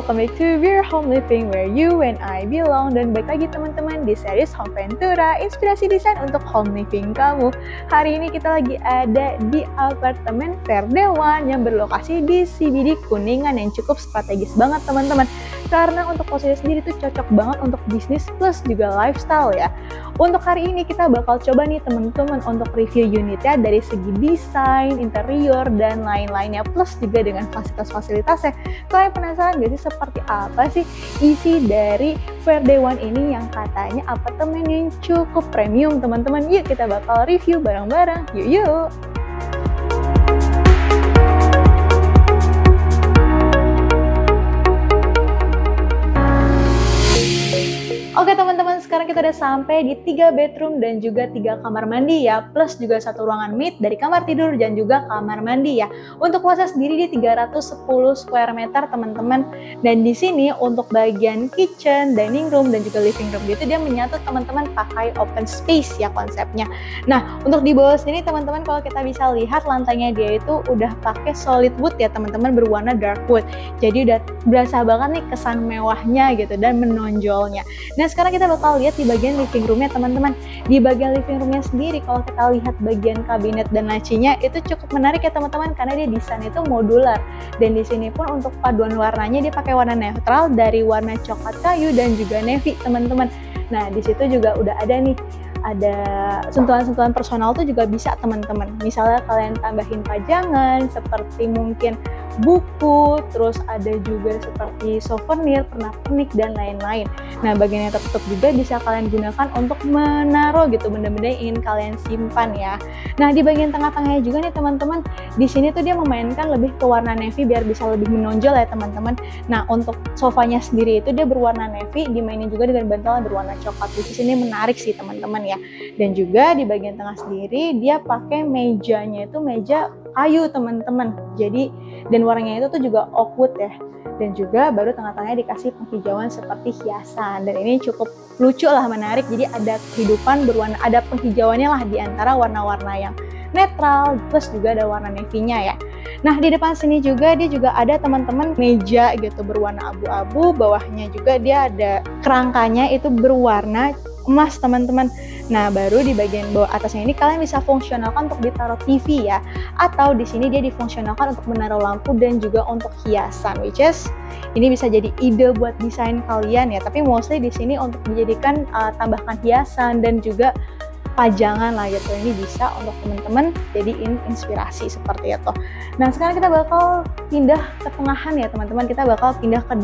welcome back to Your Home Living where you and I belong. Dan baik lagi teman-teman di series Home Ventura, inspirasi desain untuk home living kamu. Hari ini kita lagi ada di apartemen Verdewan yang berlokasi di CBD Kuningan yang cukup strategis banget teman-teman. Karena untuk posisi sendiri tuh cocok banget untuk bisnis plus juga lifestyle ya. Untuk hari ini kita bakal coba nih teman-teman untuk review unitnya dari segi desain, interior, dan lain-lainnya. Plus juga dengan fasilitas-fasilitasnya. Kalian penasaran gak sih seperti apa sih isi dari Verdewan ini yang katanya apartemen yang cukup premium teman-teman? Yuk kita bakal review bareng-bareng. Yuk! Oke teman-teman, sekarang kita udah sampai di 3 bedroom dan juga 3 kamar mandi ya, plus juga 1 ruangan mid dari kamar tidur dan juga kamar mandi ya. Untuk luasnya sendiri di 310 square meter teman-teman. Dan di sini untuk bagian kitchen, dining room dan juga living room gitu dia menyatu teman-teman pakai open space ya konsepnya. Nah, untuk di bawah sini teman-teman kalau kita bisa lihat lantainya dia itu udah pakai solid wood ya teman-teman, berwarna dark wood. Jadi udah berasa banget nih kesan mewahnya gitu dan menonjolnya. Nah sekarang kita bakal lihat di bagian living roomnya teman-teman. Di bagian living roomnya sendiri kalau kita lihat bagian kabinet dan lacinya itu cukup menarik ya teman-teman karena dia desain itu modular. Dan di sini pun untuk paduan warnanya dia pakai warna netral dari warna coklat kayu dan juga navy teman-teman. Nah di situ juga udah ada nih, ada sentuhan-sentuhan personal tuh juga bisa teman-teman. Misalnya kalian tambahin pajangan seperti mungkin buku, terus ada juga seperti souvenir, pernak-pernik dan lain-lain. Nah, bagian yang tertutup juga bisa kalian gunakan untuk menaruh gitu benda-benda yang ingin kalian simpan ya. Nah, di bagian tengah-tengahnya juga nih teman-teman, di sini tuh dia memainkan lebih ke warna navy biar bisa lebih menonjol ya teman-teman. Nah, untuk sofanya sendiri itu dia berwarna navy, dimainin juga dengan bantalan berwarna coklat. Di sini menarik sih teman-teman ya. Dan juga di bagian tengah sendiri dia pakai mejanya itu meja kayu teman-teman. Jadi dan warnanya itu tuh juga oak wood ya. Dan juga baru tengah-tengahnya dikasih penghijauan seperti hiasan. Dan ini cukup lucu lah, menarik. Jadi ada kehidupan berwarna, ada penghijauannya lah di antara warna-warna yang netral plus juga ada warna navy-nya ya. Nah di depan sini juga dia juga ada teman-teman meja gitu berwarna abu-abu, bawahnya juga dia ada kerangkanya itu berwarna emas teman-teman. Nah baru di bagian bawah atasnya ini kalian bisa fungsionalkan untuk ditaruh TV ya, atau di sini dia difungsionalkan untuk menaruh lampu dan juga untuk hiasan, which is ini bisa jadi ide buat desain kalian ya. Tapi mostly di sini untuk dijadikan tambahkan hiasan dan juga pajangan lah gitu. Ini bisa untuk teman-teman jadiin inspirasi seperti itu. Nah sekarang kita bakal pindah ke tengahan ya teman-teman. Kita bakal pindah ke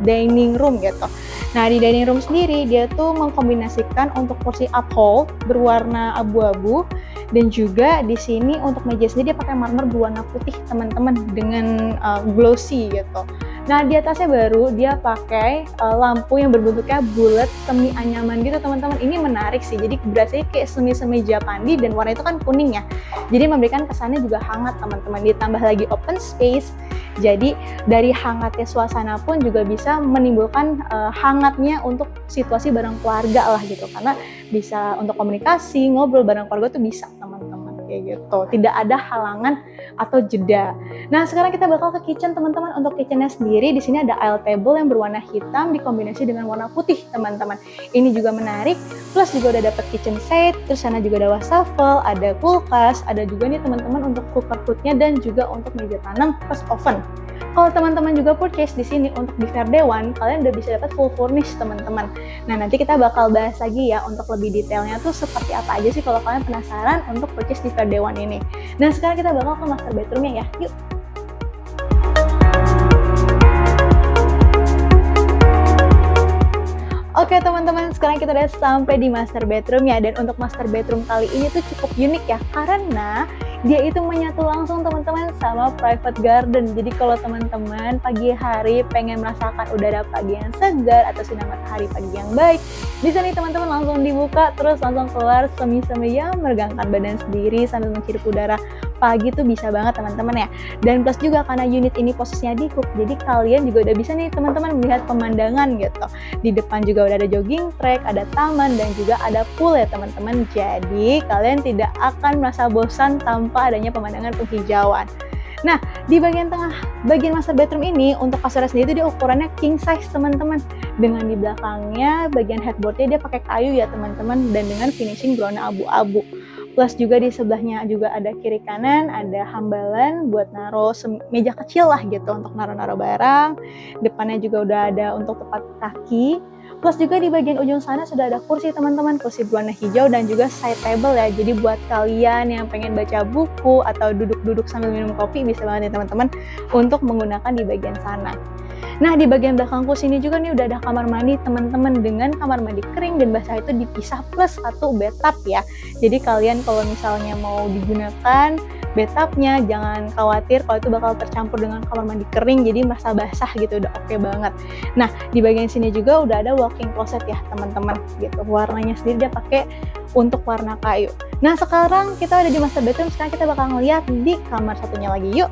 dining room gitu. Nah di dining room sendiri dia tuh mengkombinasikan untuk kursi uphold berwarna abu-abu dan juga di sini untuk meja sendiri dia pakai marmer berwarna putih teman-teman dengan glossy gitu. Nah di atasnya baru dia pakai lampu yang berbentuknya bulat semi anyaman gitu teman-teman. Ini menarik sih. Jadi berasanya kayak semi Japandi dan warna itu kan kuning ya. Jadi memberikan kesannya juga hangat teman-teman. Ditambah lagi open space. Jadi dari hangatnya suasana pun juga bisa menimbulkan hangatnya untuk situasi bareng keluarga lah gitu. Karena bisa untuk komunikasi, ngobrol bareng keluarga tuh bisa teman-teman kayak gitu. Tidak ada halangan atau jeda. Nah sekarang kita bakal ke kitchen teman-teman. Untuk kitchennya sendiri di sini ada aisle table yang berwarna hitam dikombinasi dengan warna putih teman-teman. Ini juga menarik. Plus juga udah dapat kitchen set. Terus sana juga ada wastafel, ada kulkas, ada juga nih teman-teman untuk cooker hoodnya dan juga untuk meja tanam plus oven. Kalau teman-teman juga purchase di sini untuk di Verdewan, kalian udah bisa dapat full furnish teman-teman. Nah nanti kita bakal bahas lagi ya untuk lebih detailnya tuh seperti apa aja sih kalau kalian penasaran untuk purchase di Verdewan ini. Nah sekarang kita bakal ke master bedroomnya ya, yuk. Oke teman-teman, sekarang kita udah sampai di master bedroom ya. Dan untuk master bedroom kali ini tuh cukup unik ya, karena dia itu menyatu langsung teman-teman sama private garden. Jadi kalau teman-teman pagi hari pengen merasakan udara pagi yang segar atau sinar matahari pagi yang baik, bisa nih teman-teman langsung dibuka terus langsung keluar semi-semi yang meregangkan badan sendiri sambil menghirup udara pagi tuh bisa banget teman-teman ya. Dan plus juga karena unit ini posisinya di hook, jadi kalian juga udah bisa nih teman-teman melihat pemandangan gitu. Di depan juga udah ada jogging track, ada taman dan juga ada pool ya teman-teman. Jadi kalian tidak akan merasa bosan tanpa adanya pemandangan penghijauan. Nah, di bagian tengah, bagian master bedroom ini untuk kasurnya sendiri itu dia ukurannya king size teman-teman. Dengan di belakangnya bagian headboardnya dia pakai kayu ya teman-teman, dan dengan finishing berwarna abu-abu. Plus juga di sebelahnya juga ada kiri kanan, ada hambalan buat naruh meja kecil lah gitu untuk naruh-naruh barang. Depannya juga udah ada untuk tempat kaki. Plus juga di bagian ujung sana sudah ada kursi teman-teman, kursi berwarna hijau dan juga side table ya. Jadi buat kalian yang pengen baca buku atau duduk-duduk sambil minum kopi bisa banget ya teman-teman untuk menggunakan di bagian sana. Nah, di bagian belakang kursi ini juga nih udah ada kamar mandi teman-teman, dengan kamar mandi kering dan basah itu dipisah plus satu bathtub ya. Jadi kalian kalau misalnya mau digunakan bathtubnya jangan khawatir kalau itu bakal tercampur dengan kamar mandi kering, jadi merasa basah gitu, udah oke banget. Nah, di bagian sini juga udah ada walk-in closet ya teman-teman gitu. Warnanya sendiri dia pakai untuk warna kayu. Nah, sekarang kita udah di master bedroom, sekarang kita bakal ngeliat di kamar satunya lagi, yuk.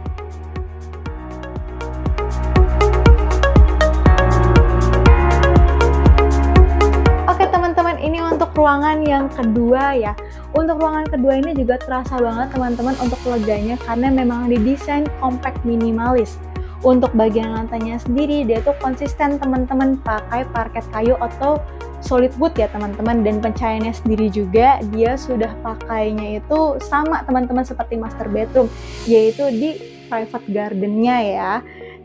Teman-teman, ini untuk ruangan yang kedua ya. Untuk ruangan kedua ini juga terasa banget teman-teman untuk leganya karena memang didesain compact minimalis. Untuk bagian lantainya sendiri dia tuh konsisten teman-teman pakai parket kayu atau solid wood ya teman-teman, dan pencahayaannya sendiri juga dia sudah pakainya itu sama teman-teman seperti master bedroom, yaitu di private gardennya ya.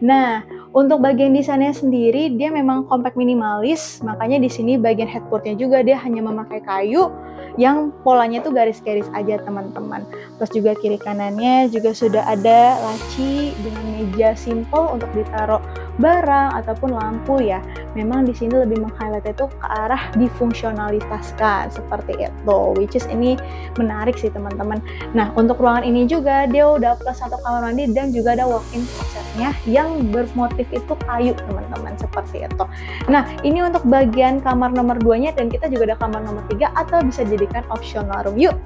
Nah, untuk bagian desainnya sendiri dia memang compact minimalis, makanya di sini bagian headboardnya juga dia hanya memakai kayu yang polanya tuh garis-garis aja teman-teman. Terus juga kiri kanannya juga sudah ada laci dengan meja simple untuk ditaruh barang ataupun lampu ya. Memang di sini lebih meng-highlight itu ke arah difungsionalitaskan seperti itu, which is ini menarik sih teman-teman. Nah, untuk ruangan ini juga dia udah plus satu kamar mandi dan juga ada walk-in closetnya yang bermotif itu kayu teman-teman seperti itu. Nah, ini untuk bagian kamar nomor 2-nya, dan kita juga ada kamar nomor 3 atau bisa jadikan optional room. Yuk.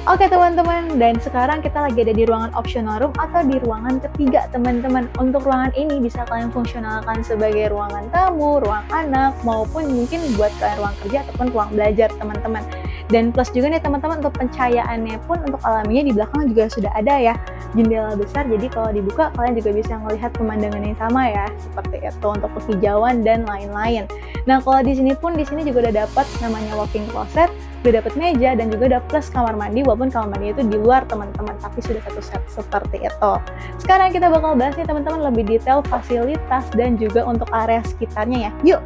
Oke teman-teman, dan sekarang kita lagi ada di ruangan optional room atau di ruangan ketiga teman-teman. Untuk ruangan ini bisa kalian fungsionalkan sebagai ruangan tamu, ruang anak, maupun mungkin buat kalian ruang kerja ataupun ruang belajar teman-teman. Dan plus juga nih teman-teman untuk pencahayaannya pun untuk alaminya di belakang juga sudah ada ya jendela besar, jadi kalau dibuka kalian juga bisa melihat pemandangan yang sama ya, seperti itu untuk penghijauan dan lain-lain. Nah, kalau di sini juga udah dapat namanya walk-in closet, udah dapat meja dan juga ada plus kamar mandi, walaupun kamar mandi itu di luar teman-teman, tapi sudah satu set seperti itu. Sekarang kita bakal bahas nih teman-teman lebih detail fasilitas dan juga untuk area sekitarnya ya. Yuk.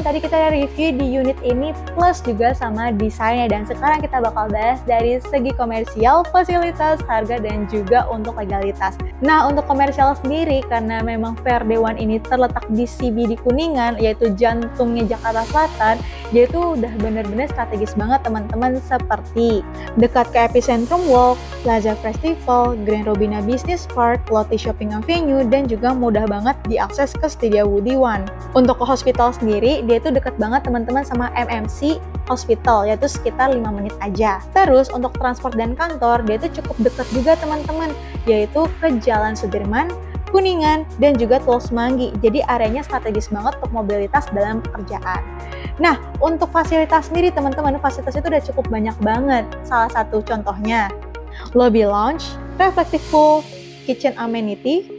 Tadi kita review di unit ini plus juga sama desainnya, dan sekarang kita bakal bahas dari segi komersial, fasilitas, harga, dan juga untuk legalitas. Nah, untuk komersial sendiri karena memang Fair Dewan ini terletak di CBD Kuningan, yaitu jantungnya Jakarta Selatan, dia itu udah bener-bener strategis banget teman-teman, seperti dekat ke Epicentrum Walk, Plaza Festival, Grand Robina Business Park, Lotte Shopping Avenue, dan juga mudah banget diakses ke Setiawudi One. Untuk ke hospital sendiri, dia itu dekat banget teman-teman sama MMC Hospital, yaitu sekitar 5 menit aja. Terus untuk transport dan kantor, dia itu cukup dekat juga teman-teman, yaitu ke Jalan Sudirman, Kuningan, dan juga Tol Semanggi. Jadi areanya strategis banget untuk mobilitas dalam pekerjaan. Nah, untuk fasilitas sendiri teman-teman, fasilitas itu udah cukup banyak banget. Salah satu contohnya, lobby lounge, reflective pool, kitchen amenity,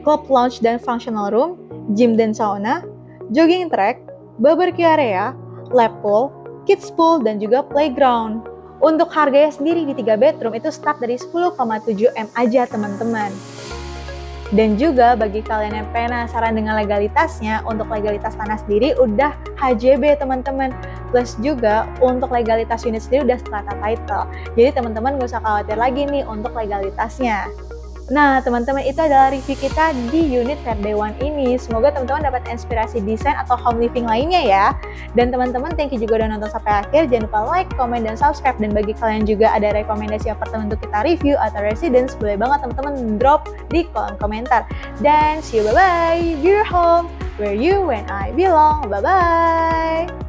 club lounge dan functional room, gym dan sauna, jogging track, barbecue area, lap pool, kids pool, dan juga playground. Untuk harganya sendiri di 3 bedroom itu start dari 10,7 M aja teman-teman. Dan juga bagi kalian yang penasaran dengan legalitasnya, untuk legalitas tanah sendiri udah HJB teman-teman. Plus juga untuk legalitas unit sendiri udah strata title. Jadi teman-teman gak usah khawatir lagi nih untuk legalitasnya. Nah, teman-teman, itu adalah review kita di unit Verdewan ini. Semoga teman-teman dapat inspirasi desain atau home living lainnya ya. Dan teman-teman, thank you juga udah nonton sampai akhir. Jangan lupa like, comment, dan subscribe. Dan bagi kalian juga ada rekomendasi apartemen untuk kita review atau residence, boleh banget teman-teman drop di kolom komentar. Dan see you, bye-bye. Dear home, where you and I belong. Bye-bye.